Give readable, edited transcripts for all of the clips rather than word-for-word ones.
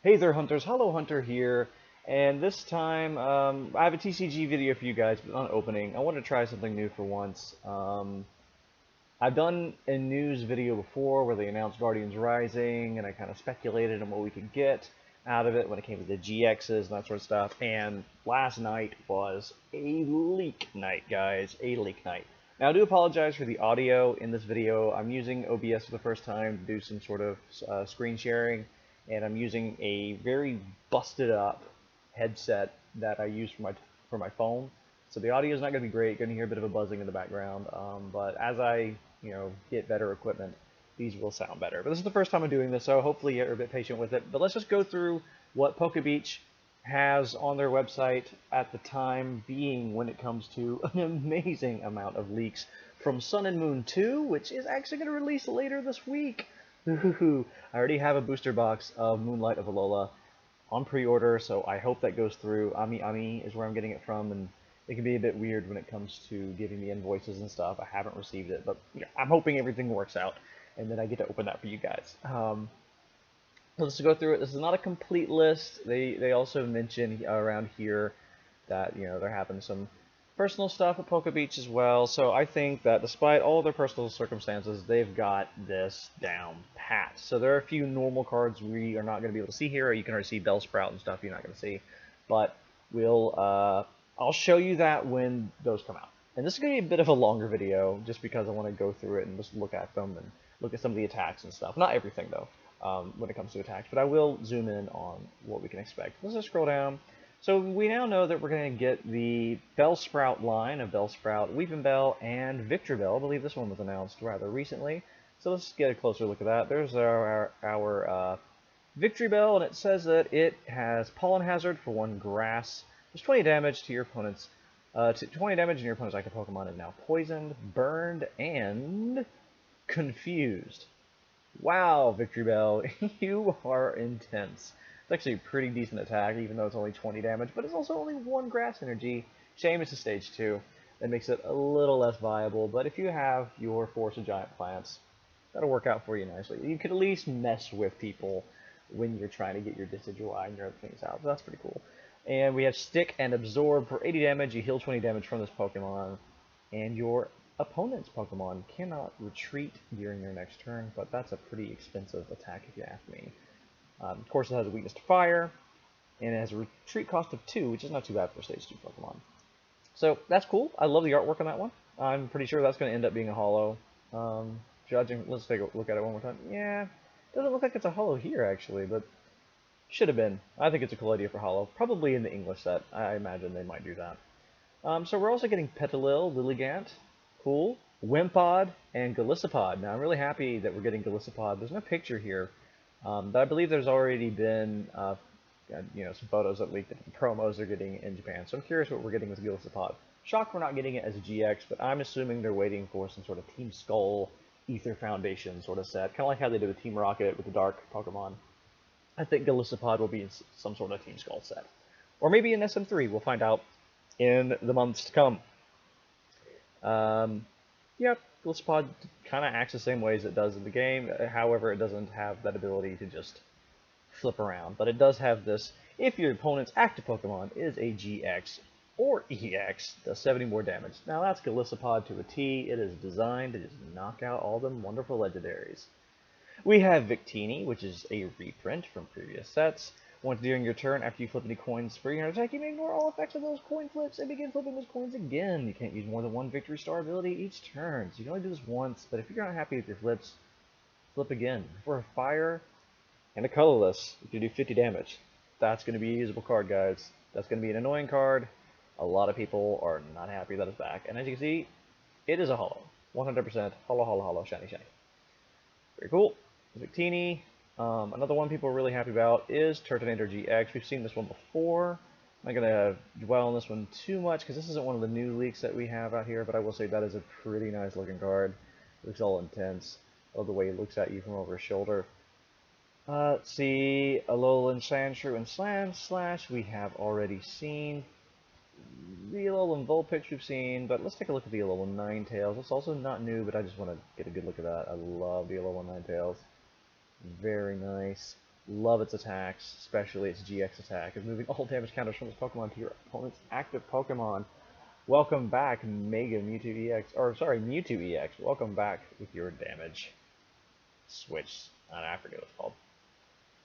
Hey there, hunters. Hello, Hunter here. And this time, I have a TCG video for you guys, but not opening. I want to try something new for once. I've done a news video before where they announced Guardians Rising, and I kind of speculated on what we could get out of it when it came to the GXs and that sort of stuff. And last night was a leak night, guys. A leak night. Now, I do apologize for the audio in this video. I'm using OBS for the first time to do some sort of screen sharing, and I'm using a very busted up headset that I use for my phone. So the audio is not going to be great. Going to hear a bit of a buzzing in the background. But as I get better equipment, these will sound better. But this is the first time I'm doing this, so hopefully you're a bit patient with it. But let's just go through what PokeBeach has on their website at the time being when it comes to an amazing amount of leaks from Sun and Moon 2, which is actually going to release later this week. I already have a booster box of Moonlight of Alola on pre-order, so I hope that goes through. Ami is where I'm getting it from, and it can be a bit weird when it comes to giving me invoices and stuff. I haven't received it, but yeah, I'm hoping everything works out, and then I get to open that for you guys. Let's go through it. This is not a complete list. They also mention around here that they're having some personal stuff at PokeBeach as well. So I think that despite all their personal circumstances, they've got this down pat. So there are a few normal cards we are not going to be able to see here. You can already see Bellsprout and stuff you're not going to see, but I'll show you that when those come out. And this is going to be a bit of a longer video just because I want to go through it and just look at them and look at some of the attacks and stuff. Not everything though. When it comes to attacks, but I will zoom in on what we can expect. Let's just scroll down. So we now know that we're going to get the Bellsprout line of Bellsprout, Weepinbell, and Victreebel. I believe this one was announced rather recently. So let's get a closer look at that. There's our Victreebel, and it says that it has Pollen Hazard for 1 grass. There's 20 damage to your opponent's 20 damage, and your opponent's active Pokemon is now poisoned, burned, and confused. Wow, Victreebel, you are intense. It's actually a pretty decent attack, even though it's only 20 damage, but it's also only 1 grass energy. Shame it's a stage 2. That makes it a little less viable, but if you have your Force of Giant Plants, that'll work out for you nicely. You could at least mess with people when you're trying to get your Decidueye and your other things out, so that's pretty cool. And we have Stick and Absorb for 80 damage. You heal 20 damage from this Pokemon, and your opponent's Pokemon cannot retreat during your next turn, but that's a pretty expensive attack if you ask me. Of course, it has a weakness to fire, and it has a retreat cost of 2, which is not too bad for a stage 2 Pokemon. So that's cool. I love the artwork on that one. I'm pretty sure that's going to end up being a holo. Judging, let's take a look at it one more time. Yeah, doesn't look like it's a holo here actually, but should have been. I think it's a cool idea for holo. Probably in the English set. I imagine they might do that. So we're also getting Petalil, Lilligant, cool, Wimpod, and Golisopod. Now I'm really happy that we're getting Golisopod. There's no picture here, but I believe there's already been some photos that leaked that the promos are getting in Japan. So I'm curious what we're getting with Golisopod. Shocked we're not getting it as a GX, but I'm assuming they're waiting for some sort of Team Skull, Ether Foundation sort of set, kind of like how they did with Team Rocket with the Dark Pokemon. I think Golisopod will be in some sort of Team Skull set, or maybe in SM3. We'll find out in the months to come. Yeah, Golisopod kind of acts the same way as it does in the game. However, it doesn't have that ability to just flip around. But it does have this, if your opponent's active Pokemon is a GX or EX, does 70 more damage. Now that's Golisopod to a T. It is designed to just knock out all them wonderful legendaries. We have Victini, which is a reprint from previous sets. Once during your turn, after you flip any coins for your attack, you may ignore all effects of those coin flips and begin flipping those coins again. You can't use more than 1 Victory Star ability each turn, so you can only do this once, but if you're not happy with your flips, flip again. For a fire and a colorless, you can do 50 damage. That's going to be a usable card, guys. That's going to be an annoying card. A lot of people are not happy that it's back, and as you can see, it is a holo. 100% holo, shiny. Very cool. Victini. Another one people are really happy about is Turtonator GX. We've seen this one before. I'm not going to dwell on this one too much because this isn't one of the new leaks that we have out here, but I will say that is a pretty nice looking card. It looks all intense. I love the way he looks at you from over his shoulder. Let's see, Alolan Sandshrew and Sandslash we have already seen. The Alolan Vulpix we've seen, but let's take a look at the Alolan Ninetales. It's also not new, but I just want to get a good look at that. I love the Alolan Ninetales. Very nice. Love its attacks, especially its GX attack, is moving all damage counters from its Pokemon to your opponent's active Pokemon. Welcome back, Mega Mewtwo EX, or sorry, Mewtwo EX. Welcome back with your damage switch. I forget what it's called.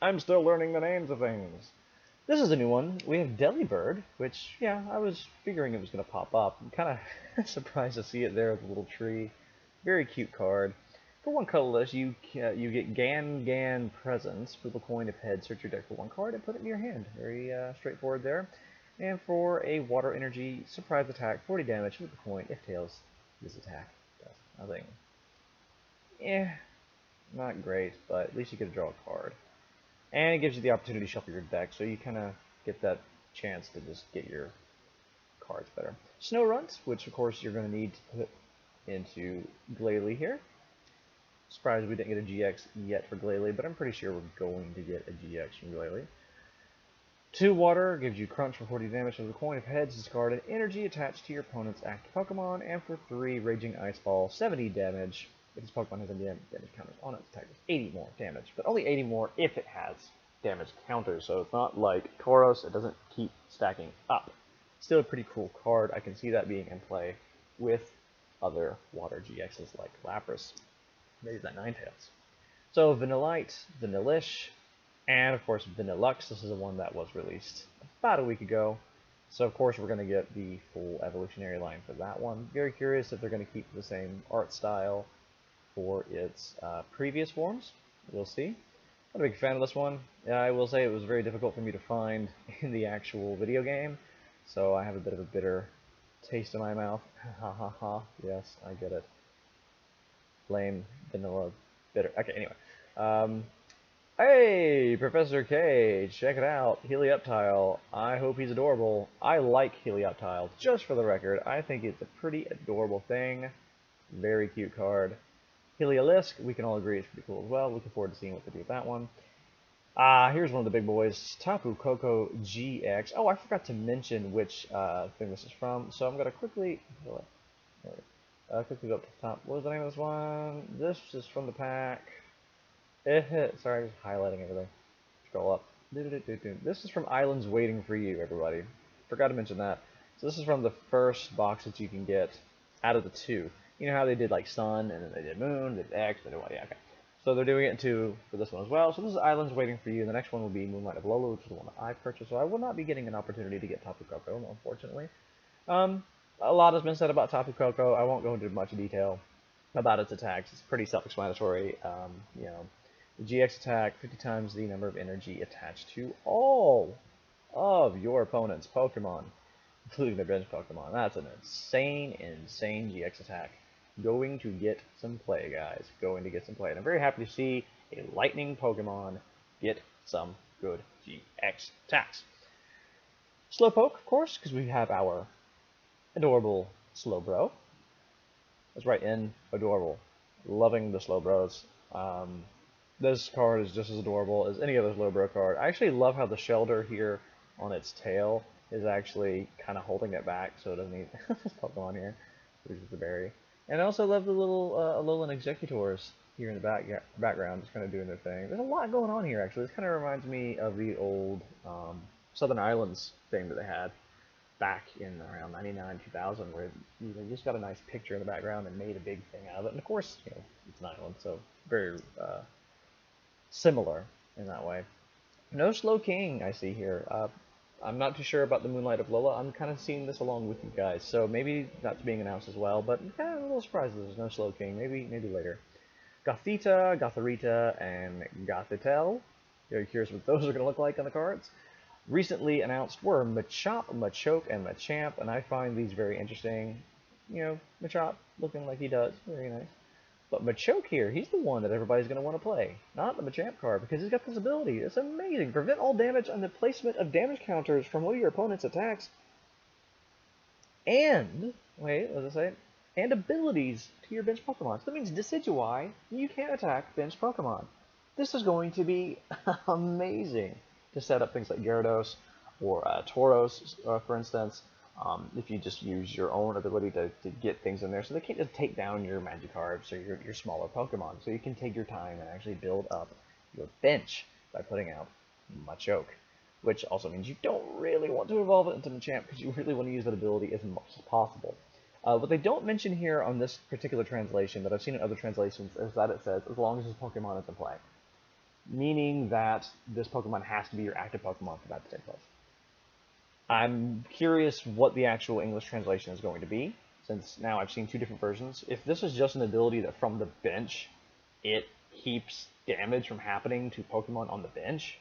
I'm still learning the names of things. This is a new one. We have Delibird, which, yeah, I was figuring it was going to pop up. I'm kind of surprised to see it there with the little tree. Very cute card. For one colorless, you get Gan Presents. Flip a coin of heads, search your deck for one card, and put it in your hand. Very straightforward there. And for a water energy surprise attack, 40 damage, flip a coin. If tails, this attack does nothing. Not great, but at least you get to draw a card. And it gives you the opportunity to shuffle your deck, so you kind of get that chance to just get your cards better. Snow Runt, which of course you're going to need to put into Glalie here. Surprised we didn't get a GX yet for Glalie, but I'm pretty sure we're going to get a GX from Glalie. 2 water gives you Crunch for 40 damage. With a coin of heads, discard an energy attached to your opponent's active Pokemon, and for 3 Raging Ice Ball, 70 damage. If this Pokemon has any damage counters on its attack, it's 80 more damage, but only 80 more if it has damage counters, so it's not like Tauros, it doesn't keep stacking up. Still a pretty cool card. I can see that being in play with other water GXs like Lapras. Maybe that Ninetales. So Vanillite, Vanillish, and of course Vanillux. This is the one that was released about a week ago. So of course we're going to get the full evolutionary line for that one. Very curious if they're going to keep the same art style for its previous forms. We'll see. Not a big fan of this one. I will say it was very difficult for me to find in the actual video game, so I have a bit of a bitter taste in my mouth. Ha ha ha. Yes, I get it. Lame, vanilla, bitter. Okay, anyway. Hey, Professor K, check it out. Helioptile. I hope he's adorable. I like Helioptile, just for the record. I think it's a pretty adorable thing. Very cute card. Heliolisk, we can all agree it's pretty cool as well. Looking forward to seeing what they do with that one. Here's one of the big boys, Tapu Koko GX. Oh, I forgot to mention which thing this is from, so I'm going to quickly go up to the top. What was the name of this one? This is from the pack. Sorry, I'm just highlighting everything. Scroll up. This is from Islands Waiting for You, everybody. Forgot to mention that. So this is from the first box that you can get out of the 2. You know how they did like Sun, and then they did Moon, they did X, they did what? Yeah, okay. So they're doing it in 2 for this one as well. So this is Islands Waiting for You, and the next one will be Moonlight of Lola, which is the one that I purchased. So I will not be getting an opportunity to get Tapu Koko, unfortunately. A lot has been said about Tapu Koko. I won't go into much detail about its attacks. It's pretty self-explanatory. You know, the GX attack, 50 times the number of energy attached to all of your opponent's Pokemon, including their bench Pokemon. That's an insane GX attack. Going to get some play, guys. Going to get some play. And I'm very happy to see a Lightning Pokemon get some good GX attacks. Slowpoke, of course, because we have our adorable Slowbro. That's right, in adorable. Loving the Slowbros. This card is just as adorable as any other Slowbro card. I actually love how the shelter here on its tail is actually kind of holding it back, so it doesn't need this Pokemon here, which is the berry. And I also love the little Alolan Executors here in the background, just kind of doing their thing. There's a lot going on here, actually. This kind of reminds me of the old Southern Islands thing that they had back in around 99, 2000, where you just got a nice picture in the background and made a big thing out of it. And of course, you know, it's an island, so very similar in that way. No Slowking I see here. I'm not too sure about the Moonlight of Lola. I'm kind of seeing this along with you guys, so maybe that's being announced as well, but kind of a little surprised there's no Slowking. Maybe later. Gothita, Gotharita, and Gothitelle. Very curious what those are going to look like on the cards. Recently announced were Machop, Machoke, and Machamp, and I find these very interesting. You know, Machop looking like he does. Very nice. But Machoke here, he's the one that everybody's going to want to play, not the Machamp card, because he's got this ability. It's amazing. Prevent all damage on the placement of damage counters from one of your opponent's attacks. And, wait, what does it say? And abilities to your bench Pokemon. So that means Decidueye, you can't attack bench Pokemon. This is going to be amazing to set up things like Gyarados or Tauros, for instance. If you just use your own ability to get things in there, so they can't just take down your Magikarps or your smaller Pokemon. So you can take your time and actually build up your bench. by putting out Machoke, which also means you don't really want to evolve it into Machamp because you really want to use that ability as much as possible. What they don't mention here on this particular translation that I've seen in other translations is that it says, as long as this Pokemon is in play. Meaning that this Pokemon has to be your active Pokemon for that to take place. I'm curious what the actual English translation is going to be, since now I've seen two different versions. If this is just an ability that from the bench, it keeps damage from happening to Pokemon on the bench,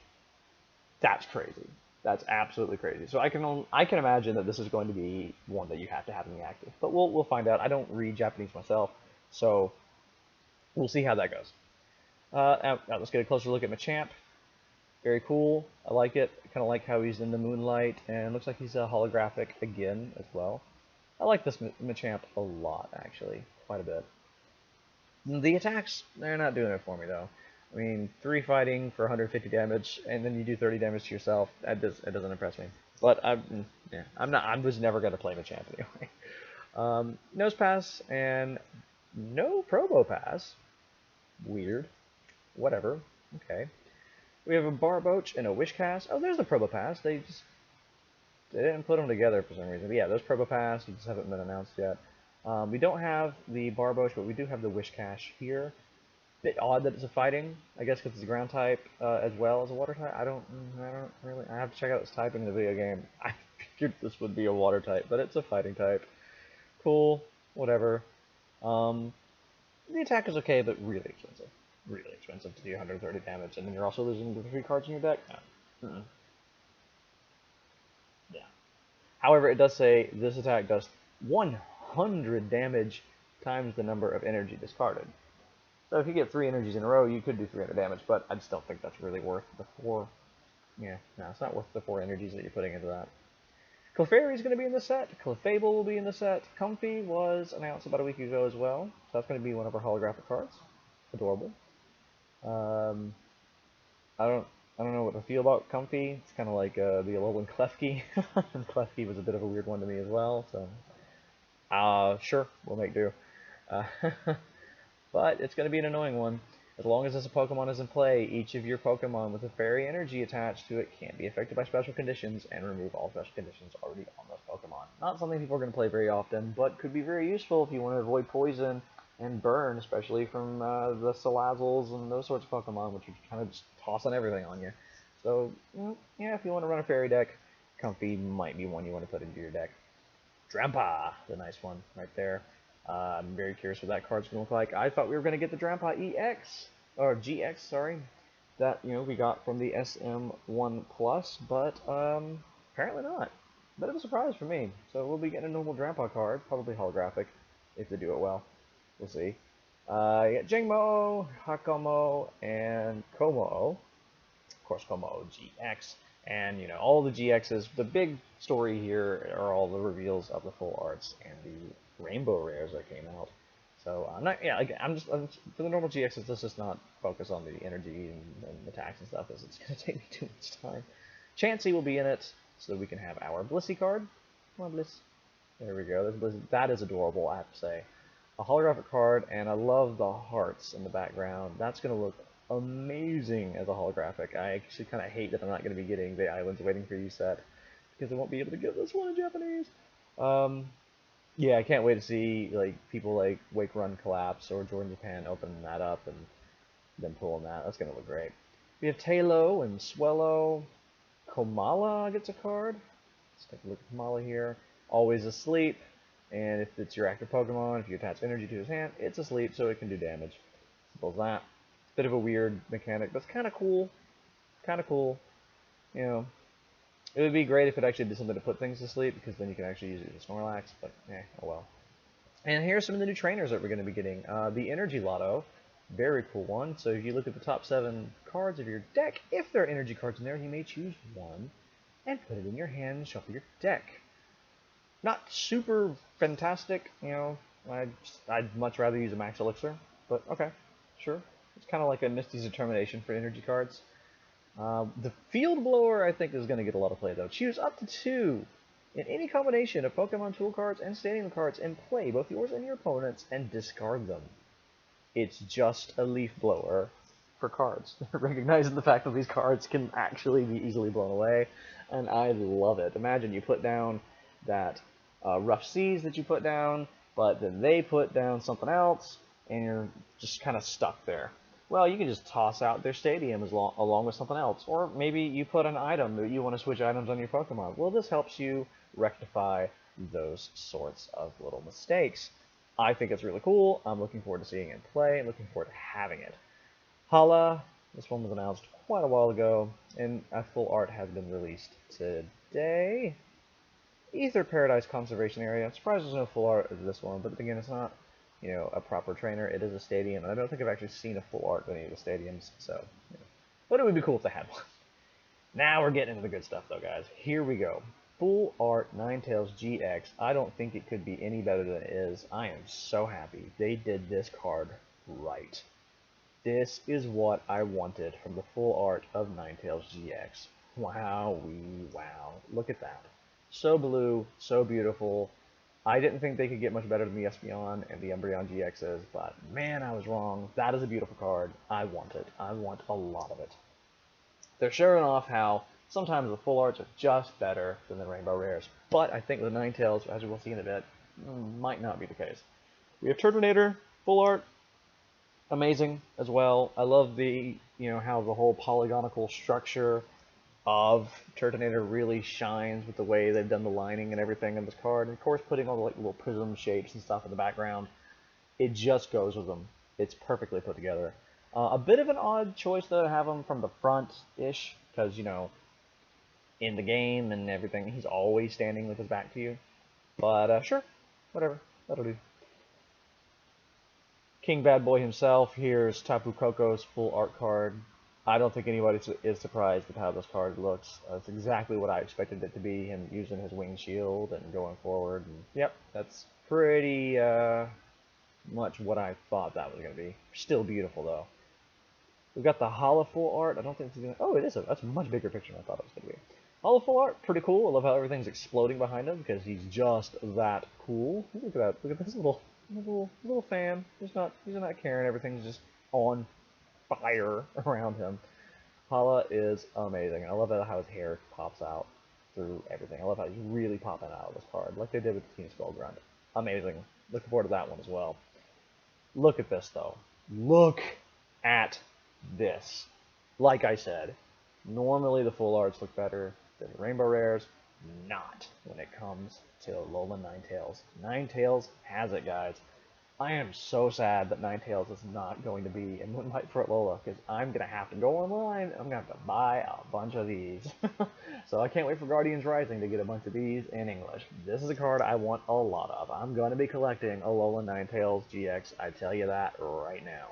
that's crazy. That's absolutely crazy. So I can imagine that this is going to be one that you have to have in the active. But we'll find out. I don't read Japanese myself, so we'll see how that goes. Now let's get a closer look at Machamp. Very cool. I like it. I kind of like how he's in the moonlight, and looks like he's holographic again as well. I like this Machamp a lot, actually. Quite a bit. The attacks, they're not doing it for me, though. I mean, 3 fighting for 150 damage, and then you do 30 damage to yourself. It doesn't impress me. But I was never going to play Machamp anyway. Nose Pass and no Probo Pass. Weird. Whatever. Okay. We have a Barboach and a Wishcast. Oh, there's the Probo Pass. They didn't put them together for some reason. But yeah, there's Probo Pass. They just haven't been announced yet. We don't have the Barboach, but we do have the Wishcash here. Bit odd that it's a fighting, I guess because it's a ground type as well as a water type. I don't really. I have to check out its typing in the video game. I figured this would be a water type, but it's a fighting type. Cool, whatever. The attack is okay, but really expensive. Really expensive to do 130 damage, and then you're also losing the 3 cards in your deck. No. Yeah. However, it does say this attack does 100 damage times the number of energy discarded. So if you get 3 energies in a row, you could do 300 damage, but I just don't think that's really worth the 4. Yeah, no, it's not worth the 4 energies that you're putting into that. Clefairy is going to be in the set. Clefable will be in the set. Comfey was announced about a week ago as well, so that's going to be one of our holographic cards. Adorable. I don't know what to feel about Comfey. It's kind of like the Alolan Klefki. And Klefki was a bit of a weird one to me as well, so sure, we'll make do. But it's going to be an annoying one. As long as this Pokemon is in play, each of your Pokemon with a fairy energy attached to it can't be affected by special conditions, and remove all special conditions already on those Pokemon. Not something people are going to play very often, but could be very useful if you want to avoid poison and burn, especially from the Salazzles and those sorts of Pokemon, which are kind of just tossing everything on you. So, yeah, if you want to run a fairy deck, Comfey might be one you want to put into your deck. Drampa, the nice one right there. I'm very curious what that card's going to look like. I thought we were going to get the Drampa EX, or GX, sorry, that, we got from the SM1 Plus, but apparently not. Bit of a surprise for me. So we'll be getting a normal Drampa card, probably holographic, if they do it well. We'll see. You got Jangmo, Hakomo, and kommo-o. Of course, kommo-o GX. And, all the GXs, the big story here are all the reveals of the full arts and the rainbow rares that came out. So, I'm just for the normal GXs, let's just not focus on the energy and attacks and stuff, as it's going to take me too much time. Chansey will be in it, so that we can have our Blissey card. Come on, Bliss. There we go. That is adorable, I have to say. A holographic card, and I love the hearts in the background. That's going to look amazing as a holographic. I actually kind of hate that I'm not going to be getting the Islands Waiting for You set, because I won't be able to get this one in Japanese. Yeah, I can't wait to see people like Wake Run Collapse or Jordan Japan opening that up and then pulling that. That's going to look great. We have Taillow and Swellow. Komala gets a card. Let's take a look at Komala here. Always asleep. And if it's your active Pokemon, if you attach energy to his hand, it's asleep, so it can do damage. Simple as that. Bit of a weird mechanic, but it's kind of cool. Kind of cool. It would be great if it actually did something to put things to sleep, because then you can actually use it as Snorlax, but oh well. And here's some of the new trainers that we're going to be getting. The Energy Lotto, very cool one. So if you look at the top 7 cards of your deck, if there are energy cards in there, you may choose one and put it in your hand and shuffle your deck. Not super fantastic, I'd much rather use a Max Elixir, but okay, sure. It's kind of like a Misty's Determination for energy cards. The Field Blower, I think, is going to get a lot of play, though. Choose up to 2 in any combination of Pokemon Tool cards and Stadium cards and play both yours and your opponent's and discard them. It's just a Leaf Blower, for cards. Recognizing the fact that these cards can actually be easily blown away, and I love it. Imagine you put down that Rough Seas that you put down, but then they put down something else, and you're just kind of stuck there. Well, you can just toss out their stadium along with something else. Or maybe you put an item that you want to switch items on your Pokemon. Well, this helps you rectify those sorts of little mistakes. I think it's really cool. I'm looking forward to seeing it play and looking forward to having it. Hala, this one was announced quite a while ago, and a full art has been released today. Ether Paradise Conservation Area. I'm surprised there's no full art of this one, but again, it's not, you know, a proper trainer. It is a stadium, and I don't think I've actually seen a full art of any of the stadiums, so, you know. But it would be cool if they had one. Now we're getting into the good stuff, though, guys. Here we go. Full art Ninetales GX. I don't think it could be any better than it is. I am so happy they did this card right. This is what I wanted from the full art of Ninetales GX. Wow, wow. Look at that. So blue, so beautiful. I didn't think they could get much better than the Espeon and the Umbreon GXs, but man, I was wrong. That is a beautiful card. I want it. I want a lot of it. They're showing off how sometimes the full arts are just better than the Rainbow Rares, but I think the Ninetales, as we will see in a bit, might not be the case. We have Turtonator, full art, amazing as well. I love the, you know, how the whole polygonical structure of Turtonator really shines with the way they've done the lining and everything in this card. And of course, putting all the like little prism shapes and stuff in the background, it just goes with them. It's perfectly put together. A bit of an odd choice though to have him from the front-ish, because, you know, in the game and everything, he's always standing with his back to you. But sure, whatever, that'll do. King Bad Boy himself, here's Tapu Koko's full art card. I don't think anybody is surprised with how this card looks. It's exactly what I expected it to be, him using his wing shield and going forward. And, yep, that's pretty much what I thought that was going to be. Still beautiful, though. We've got the Hala full art. I don't think it's going to... Oh, it is. That's a much bigger picture than I thought it was going to be. Hala full art, pretty cool. I love how everything's exploding behind him because he's just that cool. Look at that. Look at this little fan. He's not caring. Everything's just on fire around him. Hala is amazing. I love how his hair pops out through everything. I love how he's really popping out of this card, like they did with the Team Skull Grunt. Amazing. Looking forward to that one as well. Look at this, though. Look at this. Like I said, normally the full arts look better than the Rainbow Rares. Not when it comes to Alolan Ninetales. Ninetales has it, guys. I am so sad that Ninetales is not going to be in Moonlight for Alola, because I'm going to have to go online, I'm going to have to buy a bunch of these. So I can't wait for Guardians Rising to get a bunch of these in English. This is a card I want a lot of. I'm going to be collecting Alolan Ninetales GX, I tell you that right now.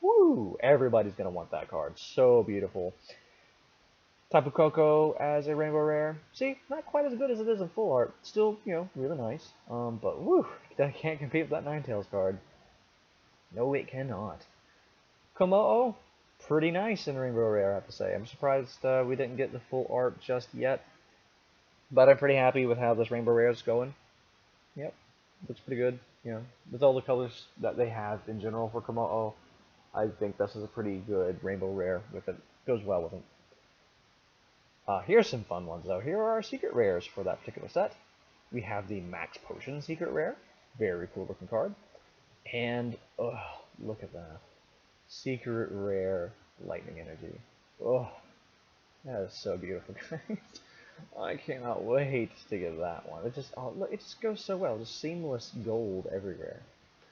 Woo! Everybody's going to want that card. So beautiful. Tapu Koko as a Rainbow Rare. See, not quite as good as it is in full art. Still, you know, really nice. But woo, that can't compete with that Ninetales card. No, it cannot. Kommo-o, pretty nice in Rainbow Rare, I have to say. I'm surprised we didn't get the full art just yet. But I'm pretty happy with how this Rainbow Rare is going. Yep, looks pretty good. You know, with all the colors that they have in general for Kommo-o, I think this is a pretty good Rainbow Rare with it. Goes well with it. Here's some fun ones, though. Here are our secret rares for that particular set. We have the Max Potion secret rare. Very cool looking card. And, oh, look at that. Secret rare Lightning Energy. Oh, that is so beautiful, guys. I cannot wait to get that one. It just, oh, look, it just goes so well. Just seamless gold everywhere.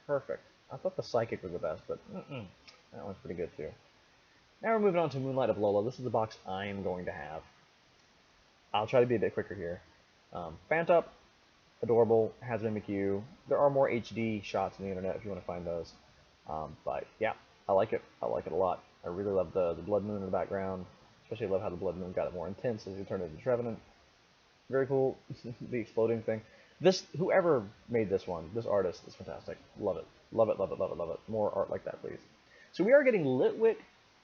Perfect. I thought the Psychic was the best, but that one's pretty good, too. Now we're moving on to Moonlight of Alola. This is the box I am going to have. I'll try to be a bit quicker here. Phantup, adorable, has Mimikyu. There are more HD shots on the internet if you want to find those. But yeah, I like it. I like it a lot. I really love the Blood Moon in the background. Especially love how the Blood Moon got it more intense as you turn it into Trevenant. Very cool. The exploding thing. Whoever made this one, this artist is fantastic. Love it. Love it, love it, love it, love it. More art like that, please. So we are getting Litwick,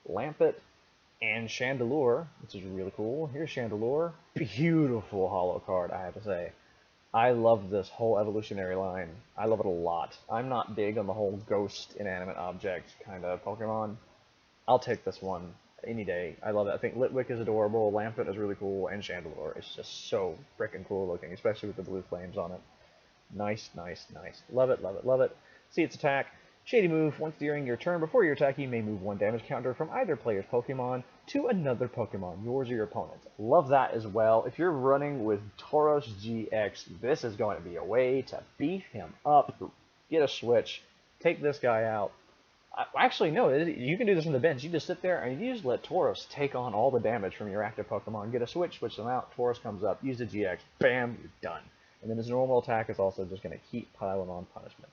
Lampet, and Chandelure, which is really cool. Here's Chandelure. Beautiful holo card, I have to say. I love this whole evolutionary line. I love it a lot. I'm not big on the whole ghost inanimate object kind of Pokemon. I'll take this one any day. I love it. I think Litwick is adorable, Lampent is really cool, and Chandelure is just so freaking cool looking, especially with the blue flames on it. Nice, nice, nice. Love it, love it, love it. See its attack. Shady move. Once during your turn, before your attack, you may move one damage counter from either player's Pokemon to another Pokemon, yours or your opponent's. Love that as well. If you're running with Tauros GX, this is going to be a way to beef him up. Get a switch. Take this guy out. Actually, no, you can do this on the bench. You just sit there and you just let Tauros take on all the damage from your active Pokemon. Get a switch them out. Tauros comes up. Use the GX. Bam, you're done. And then his normal attack is also just going to keep piling on punishment.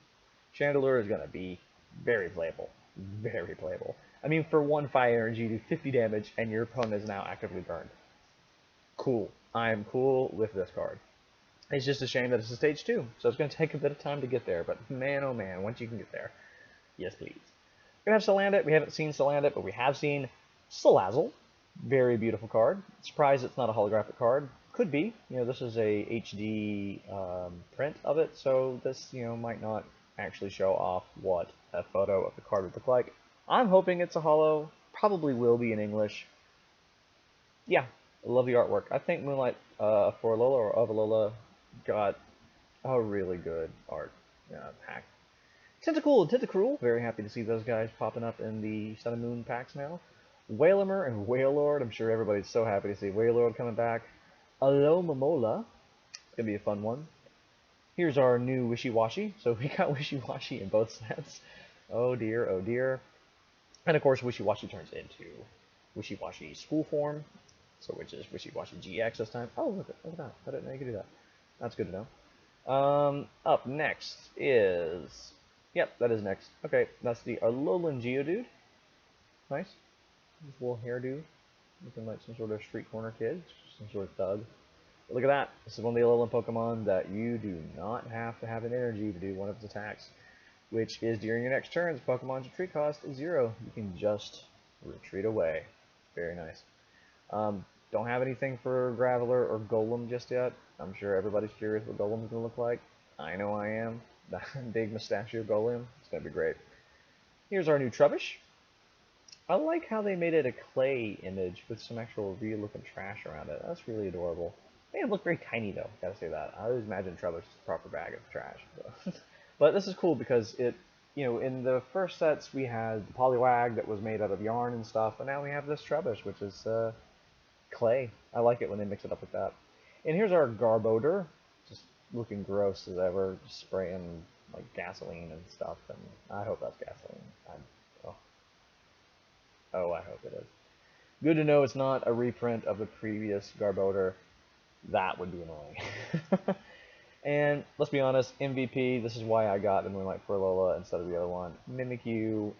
Chandelure is going to be very playable. Very playable. I mean, for 1 fire energy, you do 50 damage, and your opponent is now actively burned. Cool. I am cool with this card. It's just a shame that it's a stage 2, so it's going to take a bit of time to get there, but man, oh man, once you can get there. Yes, please. We're going to have Salandit. We haven't seen Salandit, but we have seen Salazzle. Very beautiful card. Surprised it's not a holographic card. Could be. You know, this is a HD print of it, so this, you know, might not actually show off what a photo of the card would look like. I'm hoping it's a holo. Probably will be in English. Yeah, I love the artwork. I think Moonlight for Alola or of Alola got a really good art pack. Tentacruel, very happy to see those guys popping up in the Sun and Moon packs now. Wailammer and Wailord, I'm sure everybody's so happy to see Wailord coming back. Alomomola, it's going to be a fun one. Here's our new Wishy-Washy. So we got Wishy-Washy in both sets. Oh dear, oh dear. And of course, Wishy-Washy turns into Wishy-Washy school form, so which is Wishy-Washy GX this time. Oh, look at that. I didn't know you could do that. That's good to know. Up next is... Yep, that is next. Okay, that's the Alolan Geodude. Nice. This little hairdo. Looking like some sort of street corner kid. Some sort of thug. But look at that. This is one of the Alolan Pokemon that you do not have to have an energy to do one of its attacks. Which is during your next turn, the Pokemon's retreat cost is 0. You can just retreat away. Very nice. Don't have anything for Graveler or Golem just yet. I'm sure everybody's curious what Golem's going to look like. I know I am. That big mustachio Golem. It's going to be great. Here's our new Trubbish. I like how they made it a clay image with some actual real looking trash around it. That's really adorable. They look very tiny though, gotta say that. I always imagine Trubbish is a proper bag of trash. But this is cool because it, you know, in the first sets we had the Poliwag that was made out of yarn and stuff, and now we have this Trubbish, which is clay. I like it when they mix it up with that. And here's our Garbodor, just looking gross as ever, just spraying like gasoline and stuff, and I hope that's gasoline. Oh, I hope it is. Good to know it's not a reprint of the previous Garbodor. That would be annoying. And let's be honest, MVP, this is why I got the Moonlight for Alola instead of the other one. Mimikyu,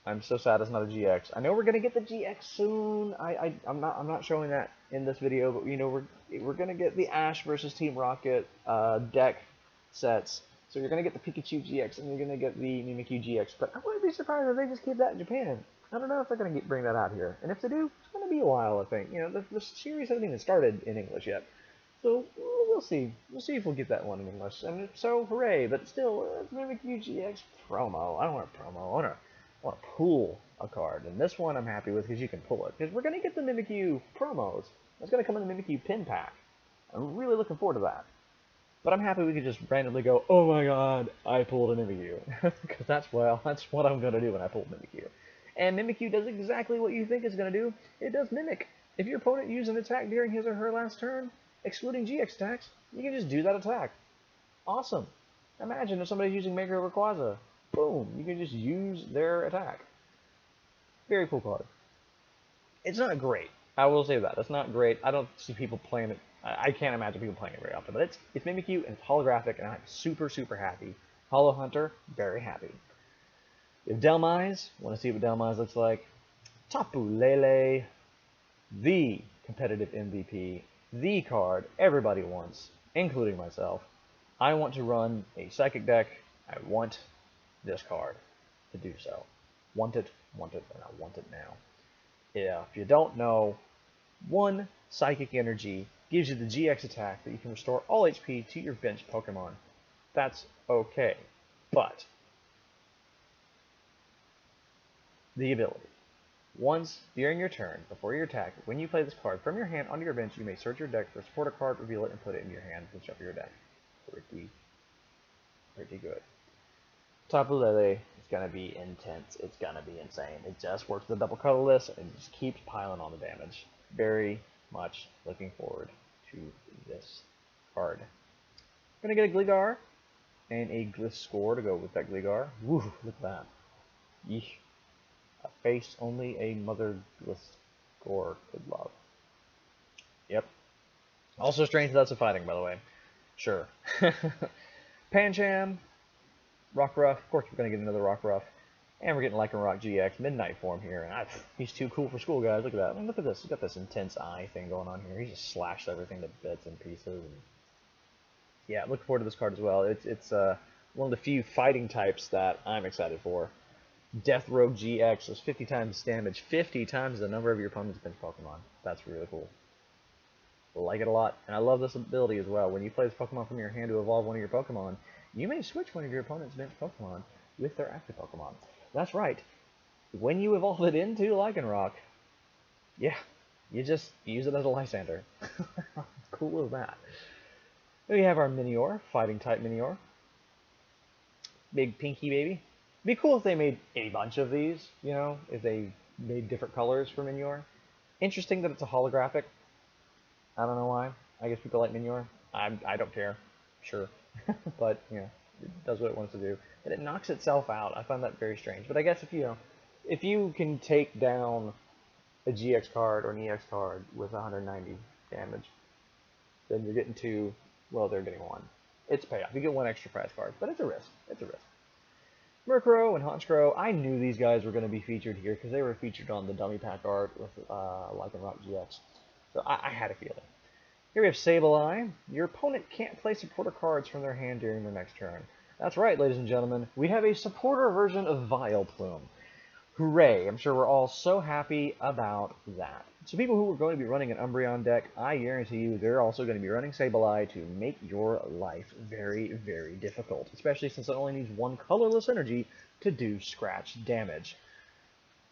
I'm so sad it's not a GX. I know we're gonna get the GX soon. I'm not showing that in this video, but you know we're gonna get the Ash versus Team Rocket deck sets. So you're gonna get the Pikachu GX and you're gonna get the Mimikyu GX. But I wouldn't be surprised if they just keep that in Japan. I don't know if they're going to bring that out here. And if they do, it's going to be a while, I think. You know, the series hasn't even started in English yet. So, we'll see. We'll see if we'll get that one in English. And if so, hooray. But still, it's Mimikyu GX promo. I don't want a promo. I want to pull a card. And this one I'm happy with because you can pull it. Because we're going to get the Mimikyu promos. It's going to come in the Mimikyu pin pack. I'm really looking forward to that. But I'm happy we could just randomly go, oh my god, I pulled a Mimikyu. Because that's what I'm going to do when I pull Mimikyu. And Mimikyu does exactly what you think it's going to do. It does Mimic. If your opponent used an attack during his or her last turn, excluding GX attacks, you can just do that attack. Awesome. Imagine if somebody's using Mega or Rayquaza. Boom. You can just use their attack. Very cool card. It's not great. I will say that. It's not great. I don't see people playing it. I can't imagine people playing it very often. But it's Mimikyu and it's holographic, and I'm super, super happy. Hollow Hunter, very happy. If Delmise, want to see what Delmise looks like? Tapu Lele, the competitive MVP, the card everybody wants, including myself. I want to run a Psychic deck. I want this card to do so. Want it, and I want it now. If you don't know, 1 Psychic Energy gives you the GX attack that you can restore all HP to your bench Pokemon. That's okay, but the ability. Once during your turn, before your attack, when you play this card from your hand onto your bench, you may search your deck for a supporter card, reveal it, and put it in your hand and shuffle your deck. Pretty good. Tapu Lele is going to be intense. It's going to be insane. It just works with the double colorless and just keeps piling on the damage. Very much looking forward to this card. Going to get a Gligar and a Gliscor to go with that Gligar. Woo, look at that. Yeesh. A face only a mother Gliscor could love. Yep. Also strange that's a fighting, by the way. Sure. Pancham, Rockruff. Of course, we're going to get another Rockruff. And we're getting Lycanroc GX Midnight form here. And he's too cool for school, guys. Look at that. I mean, look at this. He's got this intense eye thing going on here. He just slashed everything to bits and pieces. And yeah, looking forward to this card as well. It's one of the few fighting types that I'm excited for. Death Rogue GX is 50 times damage, 50 times the number of your opponent's bench Pokemon. That's really cool. I like it a lot, and I love this ability as well. When you play this Pokemon from your hand to evolve one of your Pokemon, you may switch one of your opponent's bench Pokemon with their active Pokemon. That's right. When you evolve it into Lycanroc, yeah, you just use it as a Lysander. Cool as that. Then we have our Minior, fighting type Minior. Big pinky baby. It'd be cool if they made a bunch of these, you know, if they made different colors for Minior. Interesting that it's a holographic. I don't know why. I guess people like Minior. I don't care. Sure. But, you know, it does what it wants to do. And it knocks itself out. I find that very strange. But I guess if you can take down a GX card or an EX card with 190 damage, then you're getting two, well, they're getting one. It's payoff. You get one extra prize card, but it's a risk. It's a risk. Murkrow and Honchkrow, I knew these guys were going to be featured here because they were featured on the dummy pack art with Lycanroc GX. So I had a feeling. Here we have Sableye. Your opponent can't play supporter cards from their hand during their next turn. That's right, ladies and gentlemen. We have a supporter version of Vileplume. Hooray! I'm sure we're all so happy about that. So people who are going to be running an Umbreon deck, I guarantee you they're also going to be running Sableye to make your life very, very difficult. Especially since it only needs one colorless energy to do scratch damage.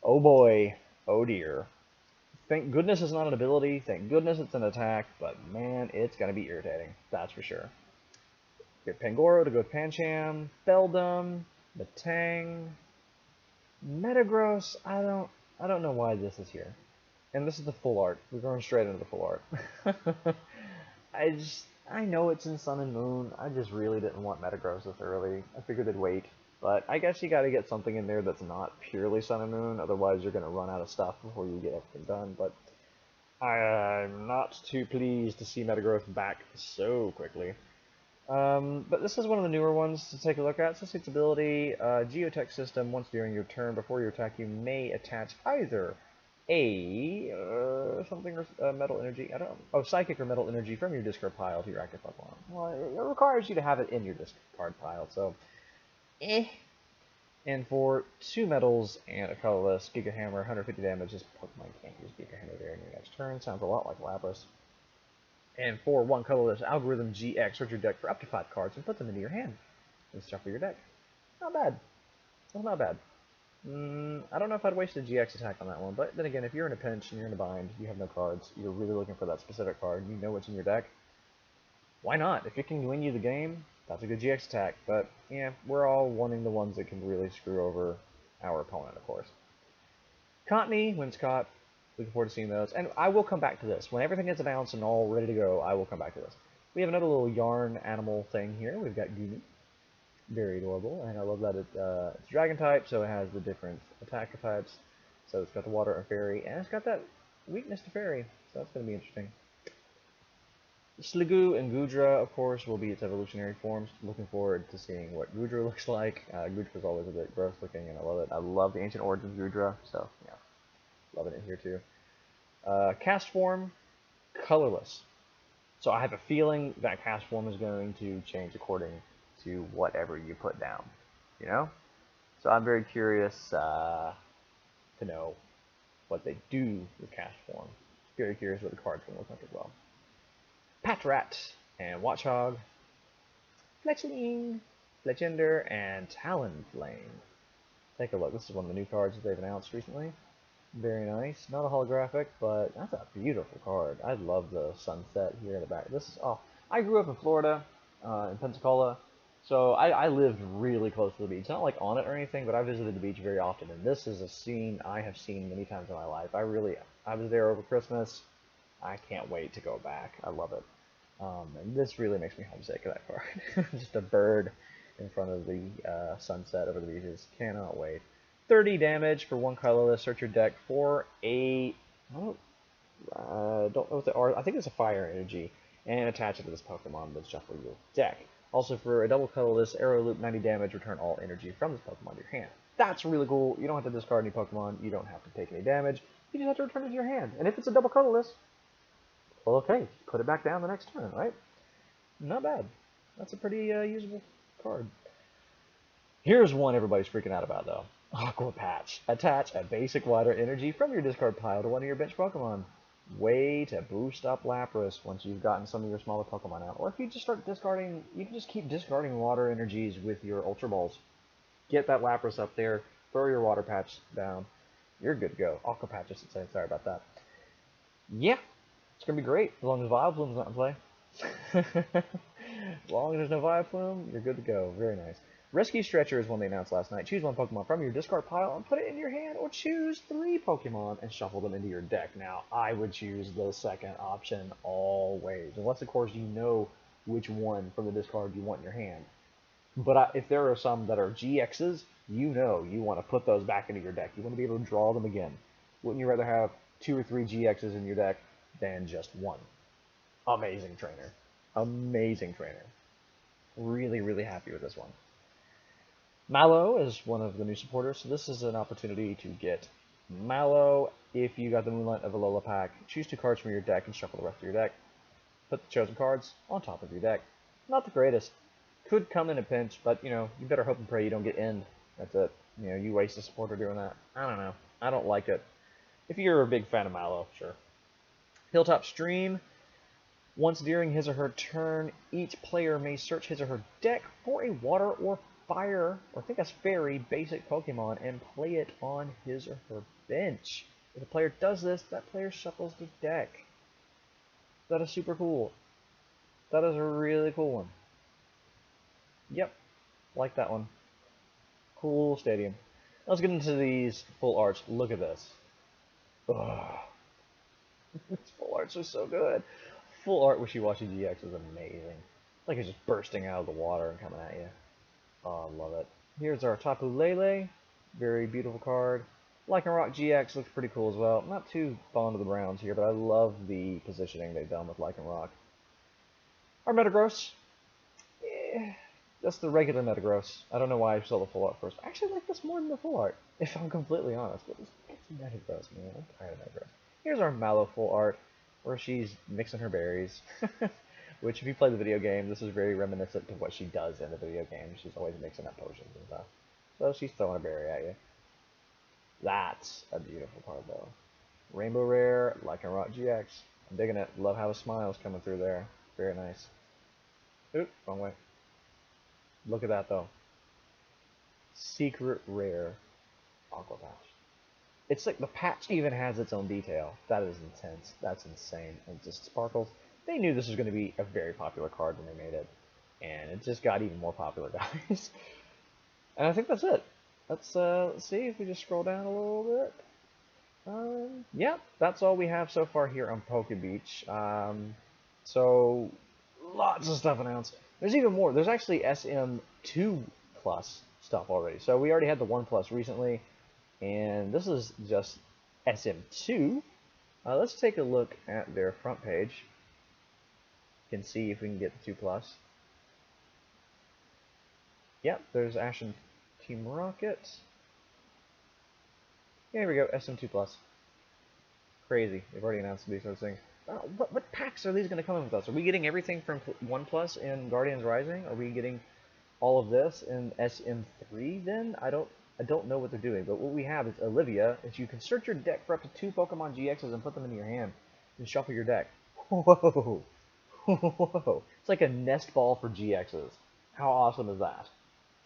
Oh boy. Oh dear. Thank goodness it's not an ability, thank goodness it's an attack, but man, it's going to be irritating. That's for sure. Get Pangoro to go with Pancham, Beldum, Metang, Metagross. I don't know why this is here. And this is the full art. We're going straight into the full art. I know it's in Sun and Moon. I just really didn't want Metagross this early. I figured they'd wait. But I guess you gotta get something in there that's not purely Sun and Moon, otherwise you're gonna run out of stuff before you get everything done. But I'm not too pleased to see Metagross back so quickly. But this is one of the newer ones to take a look at. Since its ability, Geotech system, once during your turn, before your attack, you may attach either a metal energy, psychic or metal energy from your discard pile to your active Pokemon. Well, it requires you to have it in your discard pile, so And for 2 metals and a colorless, Giga Hammer, 150 damage. This Pokemon can't use Giga Hammer during your next turn. Sounds a lot like Lapras. And for 1 colorless, Algorithm GX, search your deck for up to 5 cards and put them into your hand. And shuffle your deck. Not bad. That's not bad. I don't know if I'd waste a GX attack on that one, but then again, if you're in a pinch and you're in a bind, you have no cards, you're really looking for that specific card, and you know what's in your deck, why not? If it can win you the game, that's a good GX attack, but yeah, we're all wanting the ones that can really screw over our opponent, of course. Cottony, Whimsicott, looking forward to seeing those, and I will come back to this. When everything is announced and all ready to go, I will come back to this. We have another little yarn animal thing here. We've got Goomy. Very adorable, and I love that it's dragon type, so it has the different attacker types. So it's got the water and fairy, and it's got that weakness to fairy, so that's going to be interesting. Sliggoo and Goodra, of course, will be its evolutionary forms. Looking forward to seeing what Goodra looks like. Goodra's always a bit gross looking, and I love it. I love the Ancient Origins Goodra, so yeah, loving it here too. Cast form, colorless. So I have a feeling that cast form is going to change according to whatever you put down, you know? So I'm very curious to know what they do with cast form. Very curious what the card's going to look like as well. Patrat and Watchog, Fletchling, Fletchender, and Talon Lane. Take a look. This is one of the new cards that they've announced recently. Very nice. Not a holographic, but that's a beautiful card. I love the sunset here in the back. This is, oh, I grew up in Florida, in Pensacola, so I lived really close to the beach. Not like on it or anything, but I visited the beach very often, and this is a scene I have seen many times in my life. I was there over Christmas. I can't wait to go back. I love it. And this really makes me homesick of that card. Just a bird in front of the sunset over the beaches. Cannot wait. 30 damage for one colorless. Search your deck for a... don't know what the art... I think it's a fire energy. And attach it to this Pokemon with shuffle your deck. Also for a double colorless arrow loop 90 damage, return all energy from this Pokemon to your hand. That's really cool. You don't have to discard any Pokemon. You don't have to take any damage. You just have to return it to your hand. And if it's a double colorless, well, okay, put it back down the next turn, right? Not bad. That's a pretty usable card. Here's one everybody's freaking out about, though. Aqua Patch. Attach a basic water energy from your discard pile to one of your bench Pokemon. Way to boost up Lapras once you've gotten some of your smaller Pokemon out. Or if you just start discarding, you can just keep discarding water energies with your Ultra Balls. Get that Lapras up there, throw your Water Patch down. You're good to go. Aqua Patch, I should say. Sorry about that. Yeah. It's going to be great, as long as Vileplume's not in play. As long as there's no Vileplume, you're good to go. Very nice. Rescue Stretcher is one they announced last night. Choose one Pokemon from your discard pile and put it in your hand, or choose 3 Pokemon and shuffle them into your deck. Now, I would choose the second option always, unless, of course, you know which one from the discard you want in your hand. But if there are some that are GXs, you know you want to put those back into your deck. You want to be able to draw them again. Wouldn't you rather have 2 or 3 GXs in your deck than just one? Amazing trainer. Amazing trainer. Really, really happy with this one. Mallow is one of the new supporters, so this is an opportunity to get Mallow. If you got the Moonlight of Alola pack, choose 2 cards from your deck and shuffle the rest of your deck. Put the chosen cards on top of your deck. Not the greatest. Could come in a pinch, but, you know, you better hope and pray you don't get end. That's it. You know, you waste a supporter doing that. I don't know. I don't like it. If you're a big fan of Mallow, sure. Hilltop Stream. Once during his or her turn, each player may search his or her deck for a water or fire, or I think that's fairy, basic Pokemon and play it on his or her bench. If a player does this, that player shuffles the deck. That is super cool. That is a really cool one. Yep, like that one. Cool stadium. Let's get into these full arts. Look at this. Ugh. These full arts are so good. Full art Wishy-Washy GX is amazing. Like it's just bursting out of the water and coming at you. Oh, I love it. Here's our Tapu Lele. Very beautiful card. Lycanroc GX looks pretty cool as well. Not too fond of the browns here, but I love the positioning they've done with Lycanroc. Our Metagross. That's the regular Metagross. I don't know why I saw the full art first. I actually like this more than the full art, if I'm completely honest. But it's Metagross, man. I'm tired of Metagross. Here's our Mallow full art, where she's mixing her berries. Which, if you play the video game, this is very reminiscent to what she does in the video game. She's always mixing up potions and stuff. So she's throwing a berry at you. That's a beautiful card, though. Rainbow Rare, Lycanroc GX. I'm digging it. Love how the smile's coming through there. Very nice. Oop, wrong way. Look at that, though. Secret Rare Aqua Patch. It's like the patch even has its own detail. That is intense. That's insane. It just sparkles. They knew this was going to be a very popular card when they made it. And it just got even more popular, guys. And I think that's it. Let's see if we just scroll down a little bit. Yeah, that's all we have so far here on Poke Beach. So, lots of stuff announced. There's even more. There's actually SM2 plus stuff already. So we already had the 1 plus recently. And this is just SM2. Let's take a look at their front page. You can see if we can get the 2 plus. Yep, there's Ash and Team Rocket. Here we go, SM2 plus. Crazy. They've already announced these sorts of things. What packs are these going to come in with us? Are we getting everything from 1 plus in Guardians Rising? Are we getting all of this in SM3 then? I don't know what they're doing, but what we have is Olivia, is you can search your deck for up to 2 Pokemon GXs and put them into your hand and shuffle your deck. Whoa! Whoa! It's like a nest ball for GXs. How awesome is that?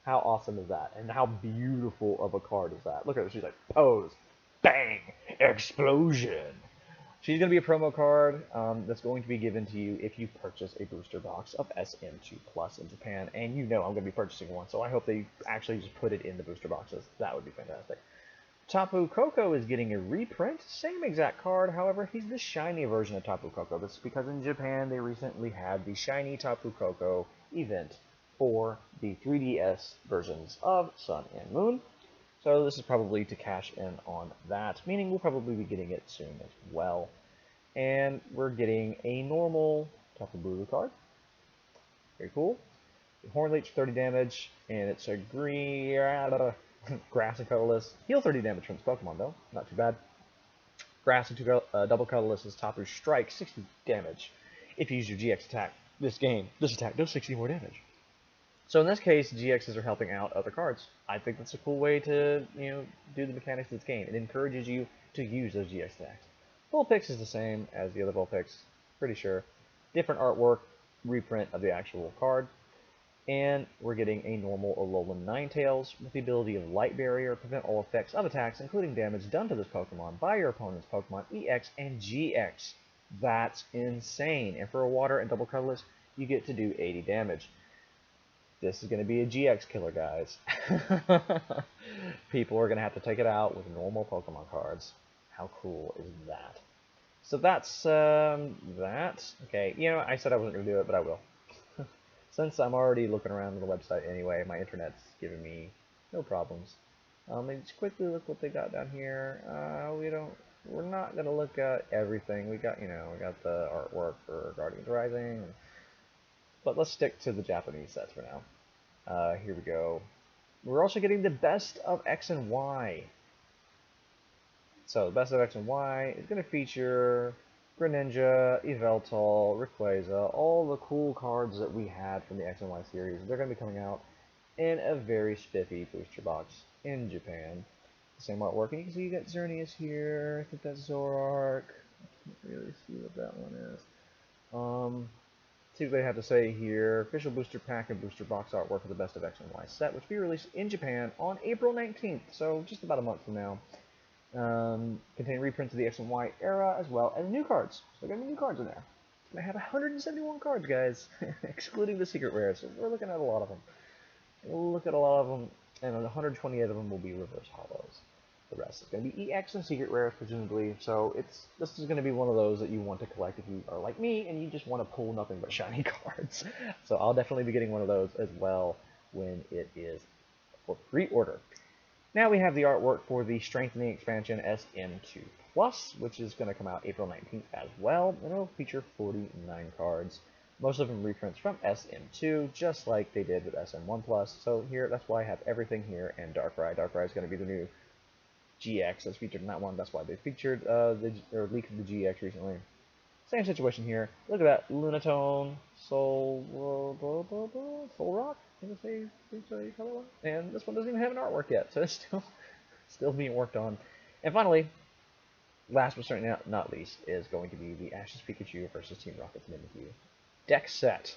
How awesome is that? And how beautiful of a card is that? Look at her, she's like, pose. Bang! Explosion! She's going to be a promo card that's going to be given to you if you purchase a booster box of SM2 Plus in Japan, and you know I'm going to be purchasing one, so I hope they actually just put it in the booster boxes. That would be fantastic. Tapu Koko is getting a reprint, same exact card, however, he's the shiny version of Tapu Koko. This is because in Japan they recently had the shiny Tapu Koko event for the 3DS versions of Sun and Moon. So this is probably to cash in on that, meaning we'll probably be getting it soon as well. And we're getting a normal Tapu Bulu card. Very cool. Horn Leech 30 damage, and it's a green grass and colorless. Heal 30 damage from this Pokemon though, not too bad. Grass and double colorless is Tapu Strike, 60 damage. If you use your GX attack this attack does 60 more damage. So in this case, GXs are helping out other cards. I think that's a cool way to, do the mechanics of this game. It encourages you to use those GX attacks. Vulpix is the same as the other Vulpix, pretty sure. Different artwork, reprint of the actual card. And we're getting a normal Alolan Ninetales with the ability of Light Barrier, prevent all effects of attacks, including damage done to this Pokemon by your opponent's Pokemon EX and GX. That's insane. And for a water and double colorless, you get to do 80 damage. This is going to be a GX killer, guys. People are going to have to take it out with normal Pokemon cards. How cool is that? So that's that. Okay, I said I wasn't going to do it, but I will. Since I'm already looking around on the website anyway, my internet's giving me no problems. Let's quickly look what they got down here. We're not going to look at everything. We got the artwork for Guardians Rising. But let's stick to the Japanese sets for now. Here we go. We're also getting the best of X and Y. So the best of X and Y is going to feature Greninja, Yveltal, Rayquaza, all the cool cards that we had from the X and Y series. They're going to be coming out in a very spiffy booster box in Japan. The same artwork, and you can see you got Xerneas here. I think that's Zoroark. I can't really see what that one is. See what they have to say here. Official booster pack and booster box artwork for the Best of X and Y set, which will be released in Japan on April 19th, so just about a month from now. Contain reprints of the X and Y era as well as new cards. So there are going to be new cards in there. It's going to have 171 cards, guys, excluding the secret rares. So we're looking at a lot of them. We'll look at a lot of them, and 128 of them will be reverse hollows. The rest is going to be EX and secret rares, presumably. So this is going to be one of those that you want to collect if you are like me and you just want to pull nothing but shiny cards. So I'll definitely be getting one of those as well when it is for pre-order. Now we have the artwork for the Strengthening Expansion SM2 Plus, which is going to come out April 19th as well, and it will feature 49 cards. Most of them reprints from SM2, just like they did with SM1 Plus. So here, that's why I have everything here, and Darkrai. Darkrai is going to be the new GX that's featured in that one. That's why they featured leaked the GX recently. Same situation here. Look at that, Lunatone, Solrock. And this one doesn't even have an artwork yet, so it's still being worked on. And finally, last but certainly not least, is going to be the Ash's Pikachu versus Team Rocket's Mimikyu deck set.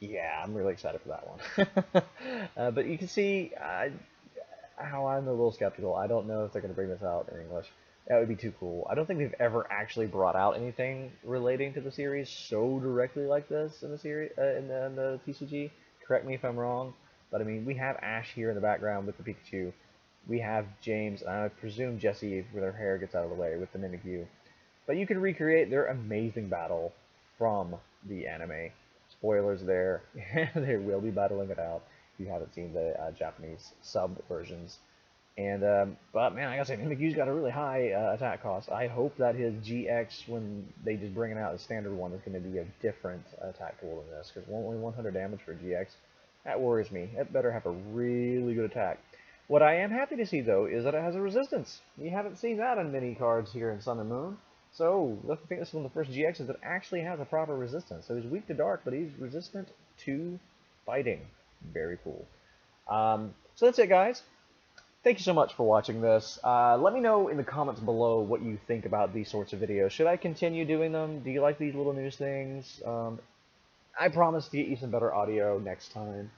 Yeah, I'm really excited for that one. But you can see how I'm a little skeptical. I don't know if they're going to bring this out in English. That would be too cool. I don't think they've ever actually brought out anything relating to the series so directly like this in the series in the TCG. Correct me if I'm wrong, but I mean we have Ash here in the background with the Pikachu. We have James, and I presume Jessie, where their hair gets out of the way, with the Mimikyu. But you can recreate their amazing battle from the anime. Spoilers there. They will be battling it out if you haven't seen the Japanese sub versions. And but man, I gotta say, Mimikyu's got a really high attack cost. I hope that his GX, when they just bring it out, the standard one, is going to be a different attack pool than this. Because only 100 damage for GX, that worries me. It better have a really good attack. What I am happy to see, though, is that it has a resistance. You haven't seen that on many cards here in Sun and Moon. So I think this is one of the first GXs that actually has a proper resistance. So he's weak to dark, but he's resistant to fighting. Very cool. So that's it, guys. Thank you so much for watching this. Let me know in the comments below what you think about these sorts of videos. Should I continue doing them? Do you like these little news things? I promise to get you some better audio next time.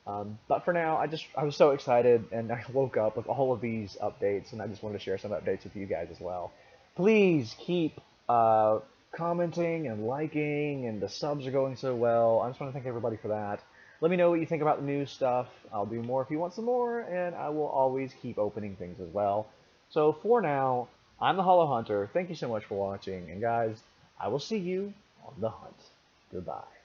But for now, I was so excited, and I woke up with all of these updates, and I just wanted to share some updates with you guys as well. Please keep commenting and liking, and the subs are going so well. I just want to thank everybody for that. Let me know what you think about the new stuff. I'll do more if you want some more, and I will always keep opening things as well. So for now, I'm the Hollow Hunter. Thank you so much for watching, and guys, I will see you on the hunt. Goodbye.